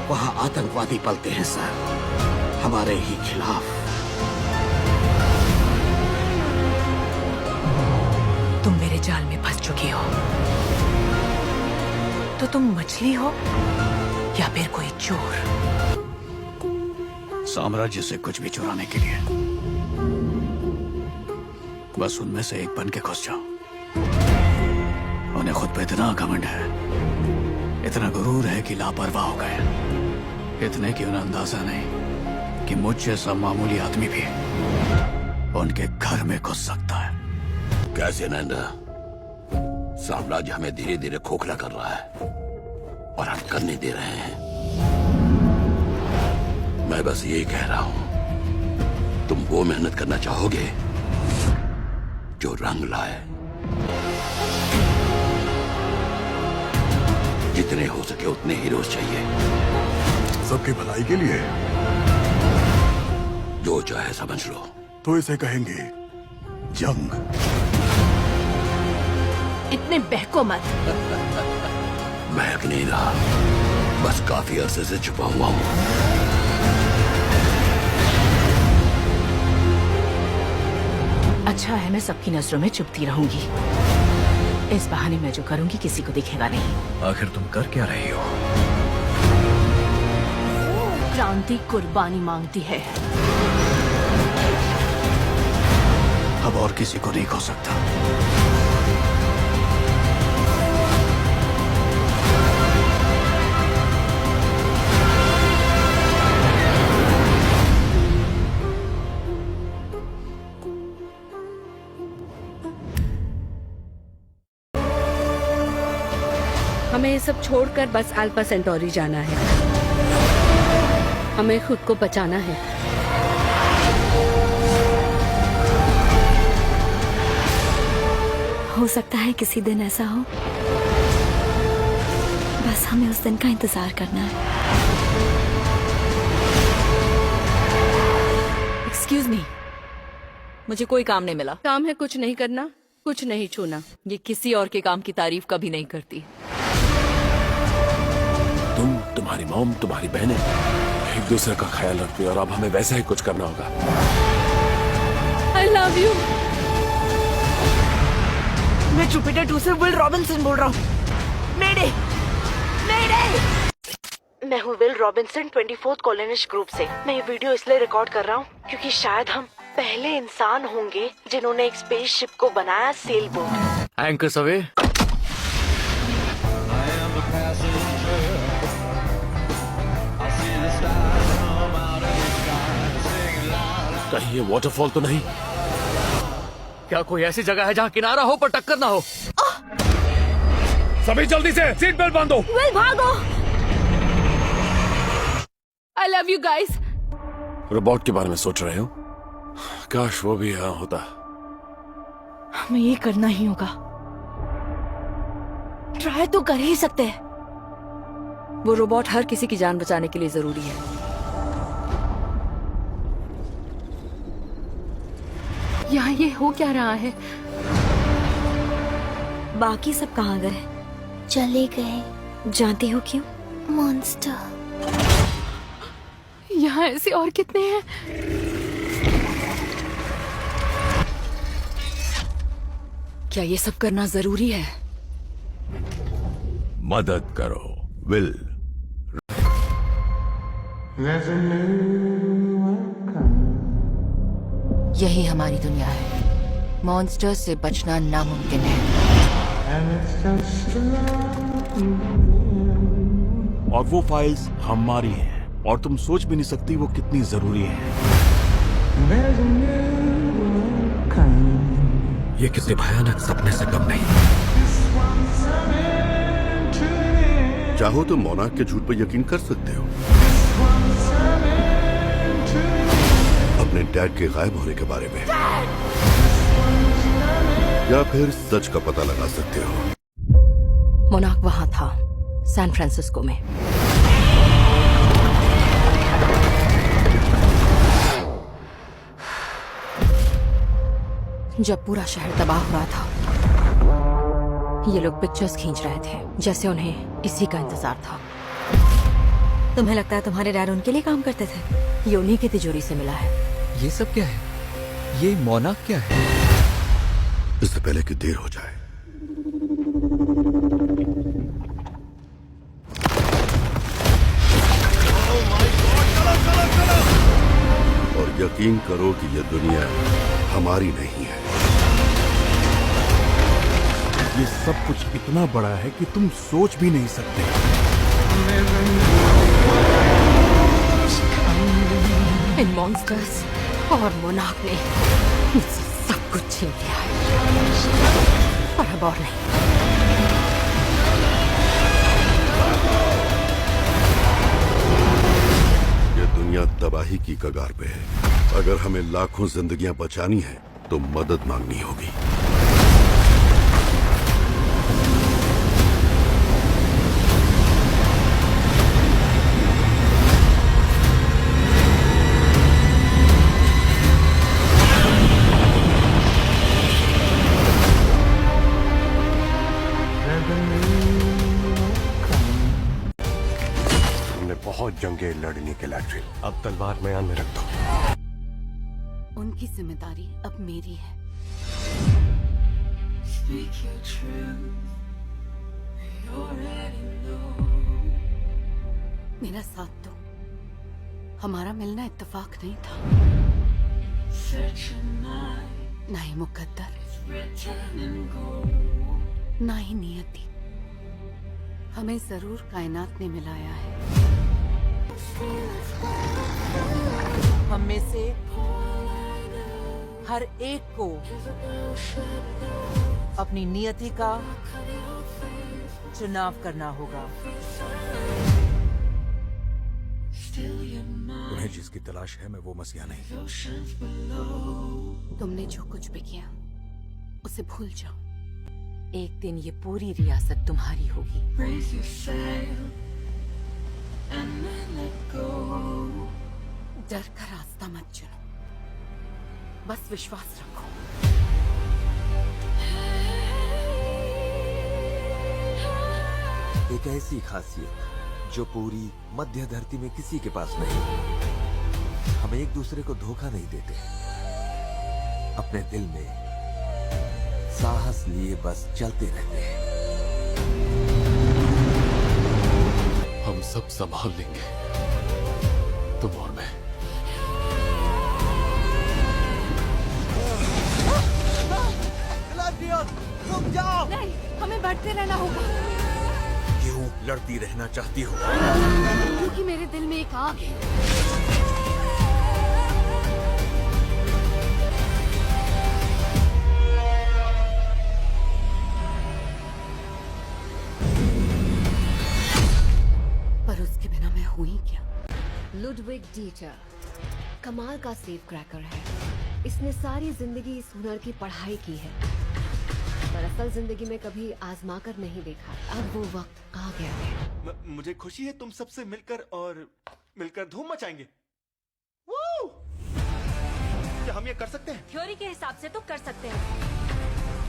वहां आतंकवादी पलते हैं सर, हमारे ही खिलाफ। तुम मेरे जाल में फंस चुकी हो, तो तुम मछली हो या फिर कोई चोर? साम्राज्य से कुछ भी चुराने के लिए बस उनमें से एक बन के घुस जाओ। उन्हें खुद पे इतना घमंड है, इतना गुरूर है कि लापरवाह हो गए। इतने कि उन्हें अंदाजा नहीं कि मुझ जैसा मामूली आदमी भी उनके घर में घुस सकता है। कैसे नैना, साम्राज्य हमें धीरे धीरे खोखला कर रहा है और हम कर नहीं दे रहे हैं। मैं बस यही कह रहा हूं, तुम वो मेहनत करना चाहोगे जो रंग लाए। जितने हो सके उतने हीरोज चाहिए, सबकी भलाई के लिए। जो चाहे समझ लो। तो इसे कहेंगे जंग। इतने बहको मत। बहक नहीं रहा, बस काफी अरसे से छुपा हुआ हूं। अच्छा है, मैं सबकी नजरों में चुपती रहूंगी। इस बहाने मैं जो करूंगी किसी को दिखेगा नहीं। आखिर तुम कर क्या रही हो? क्रांति कुर्बानी मांगती है। अब और किसी को नहीं खो सकता। हमें ये सब छोड़कर बस अल्फा सेंटोरी जाना है। हमें खुद को बचाना है। हो सकता है किसी दिन ऐसा हो, बस हमें उस दिन का इंतजार करना है। एक्सक्यूज मी, मुझे कोई काम नहीं मिला। काम है कुछ नहीं करना, कुछ नहीं छूना। ये किसी और के काम की तारीफ कभी नहीं करती। तुम, तुम्हारी मॉम, तुम्हारी बहनें एक दूसरे का ख्याल रखती है और अब हमें वैसा ही कुछ करना होगा। I love you। मैं जुपिटर 2 से विल रॉबिन्सन बोल रहा हूँ। मेडे, मेडे। मैं हूँ will Robinson 24th colonist group से। मैं ये वीडियो इसलिए रिकॉर्ड कर रहा हूँ क्योंकि शायद हम पहले इंसान होंगे जिन्होंने एक स्पेसशिप को बनाया सेल बोट। Anchors away. कहीं ये वाटरफॉल तो नहीं? क्या कोई ऐसी जगह है जहाँ किनारा हो पर टक्कर ना हो? सभी जल्दी से सीट बेल्ट बांधो। विल भागो। I love you guys। Robot के बारे में सोच रहे हो? काश वो भी यहाँ होता। हमें ये करना ही होगा। ट्राई तो कर ही सकते हैं। वो रोबोट हर किसी की जान बचाने के लिए जरूरी है। यहाँ ये हो क्या रहा है? बाकी सब कहाँ गए? चले गए। जानती हो क्यों? मॉन्स्टर। यहाँ ऐसे और कितने हैं? क्या ये सब करना जरूरी है? मदद करो विल। यही हमारी दुनिया है। मॉन्स्टर से बचना नामुमकिन है। और वो फाइल्स हमारी हैं और तुम सोच भी नहीं सकती वो कितनी जरूरी है। ये किसी भयानक सपने से कम नहीं। चाहो तो मोनार्क के झूठ पर यकीन कर सकते हो, अपने डैड के गायब होने के बारे में, या फिर सच का पता लगा सकते हो। मोनार्क वहां था, सैन फ्रांसिस्को में। जब पूरा शहर तबाह हो रहा था, ये लोग पिक्चर्स खींच रहे थे जैसे उन्हें इसी का इंतजार था। तुम्हें लगता है तुम्हारे डैड उनके लिए काम करते थे? ये उन्हीं की तिजोरी से मिला है। ये सब क्या है? ये मोनाक क्या है? इससे पहले कि देर हो जाए, और यकीन करो कि यह दुनिया हमारी नहीं है। ये सब कुछ इतना बड़ा है कि तुम सोच भी नहीं सकते। इन मॉन्स्टर्स और मोनाक ने मुझसे सब कुछ छीन लिया है, पर अब और नहीं। ये दुनिया तबाही की कगार पे है। अगर हमें लाखों जिंदगियां बचानी है तो मदद मांगनी होगी। बहुत जंगे लड़ने के लायक थे। अब तलवार मैदान में रख दो। उनकी जिम्मेदारी अब मेरी है। मेरा साथ दो। हमारा मिलना इत्तेफाक नहीं था, ना ही मुकद्दर, ना ही नियति। हमें जरूर कायनात ने मिलाया है। हम में से हर एक को अपनी नियति का चुनाव करना होगा। तुम्हें जिसकी तलाश है, मैं वो मसीहा नहीं। तुमने जो कुछ भी किया उसे भूल जाओ। एक दिन ये पूरी रियासत तुम्हारी होगी। डर का रास्ता मत चुनो, बस विश्वास रखो। एक ऐसी खासियत जो पूरी मध्य धरती में किसी के पास नहीं। हम एक दूसरे को धोखा नहीं देते। अपने दिल में साहस लिए बस चलते रहते हैं। हम सब संभाल लेंगे, तुम और मैं। रुक जाओ। नहीं, हमें बढ़ते रहना होगा। क्यों लड़ती रहना चाहती हो? क्योंकि मेरे दिल में एक आग है। पर उसके बिना मैं हुई क्या? लुडविग डीटर कमाल का सेफ क्रैकर है। इसने सारी जिंदगी इस हुनर की पढ़ाई की है, पर असल जिंदगी में कभी आजमा कर नहीं देखा। अब वो वक्त आ गया है। मुझे खुशी है तुम सबसे मिलकर धूम मचाएंगे। क्या हम ये कर सकते हैं? थ्योरी के हिसाब से तो कर सकते हैं।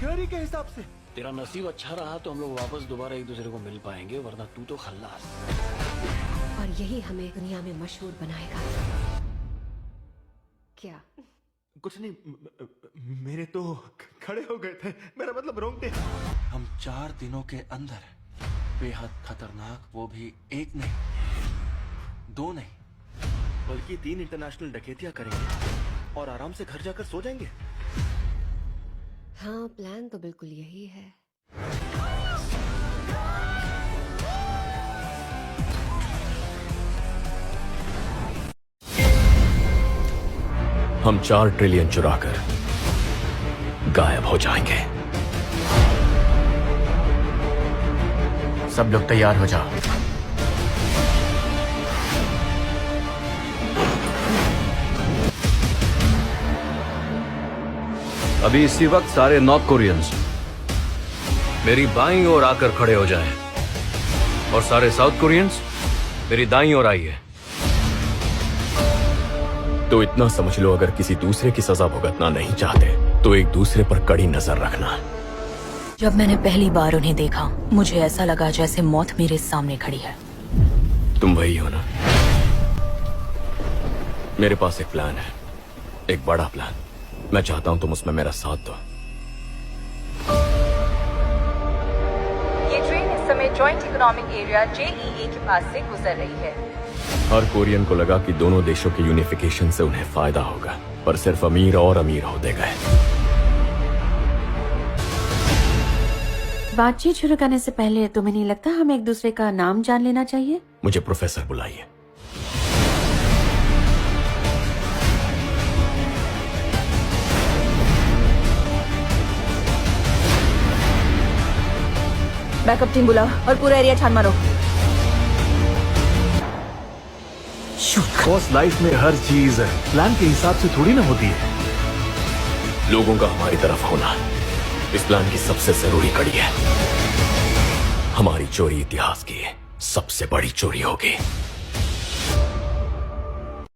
थ्योरी के हिसाब से? तेरा नसीब अच्छा रहा तो हम लोग वापस दोबारा एक दूसरे को मिल पाएंगे, वरना तू तो खल्लास। और यही हमें दुनिया में मशहूर बनाएगा। क्या? कुछ नहीं, मेरे तो खड़े हो गए थे। मेरा मतलब रोंगटे। हम 4 दिनों के अंदर बेहद खतरनाक, वो भी 1 नहीं 2 नहीं बल्कि 3 इंटरनेशनल डकैतियां करेंगे और आराम से घर जाकर सो जाएंगे। हाँ, प्लान तो बिल्कुल यही है। हम 4 ट्रिलियन चुराकर गायब हो जाएंगे। सब लोग तैयार हो जाओ। अभी इसी वक्त सारे नॉर्थ कोरियंस मेरी बाईं ओर आकर खड़े हो जाएं और सारे साउथ कोरियंस मेरी दाईं ओर आइए। तो इतना समझ लो, अगर किसी दूसरे की सजा भुगतना नहीं चाहते तो एक दूसरे पर कड़ी नजर रखना। जब मैंने पहली बार उन्हें देखा, मुझे ऐसा लगा जैसे मौत मेरे सामने खड़ी है। तुम वही हो ना? मेरे पास एक प्लान है, एक बड़ा प्लान। मैं चाहता हूं तुम उसमें मेरा साथ दो। ये ट्रेन इस समय जॉइंट इकोनॉमिक एरिया JEA के पास से गुजर रही है। हर कोरियन को लगा कि दोनों देशों के यूनिफिकेशन से उन्हें फायदा होगा, पर सिर्फ अमीर और अमीर होते गए। बातचीत शुरू करने से पहले तुम्हें नहीं लगता हमें एक दूसरे का नाम जान लेना चाहिए? मुझे प्रोफेसर बुलाइए। बैकअप टीम बुलाओ और पूरा एरिया छान मारो। बॉस, लाइफ में हर चीज प्लान के हिसाब से थोड़ी ना होती है। लोगों का हमारी तरफ होना इस प्लान की सबसे जरूरी कड़ी है। हमारी चोरी इतिहास की सबसे बड़ी चोरी होगी।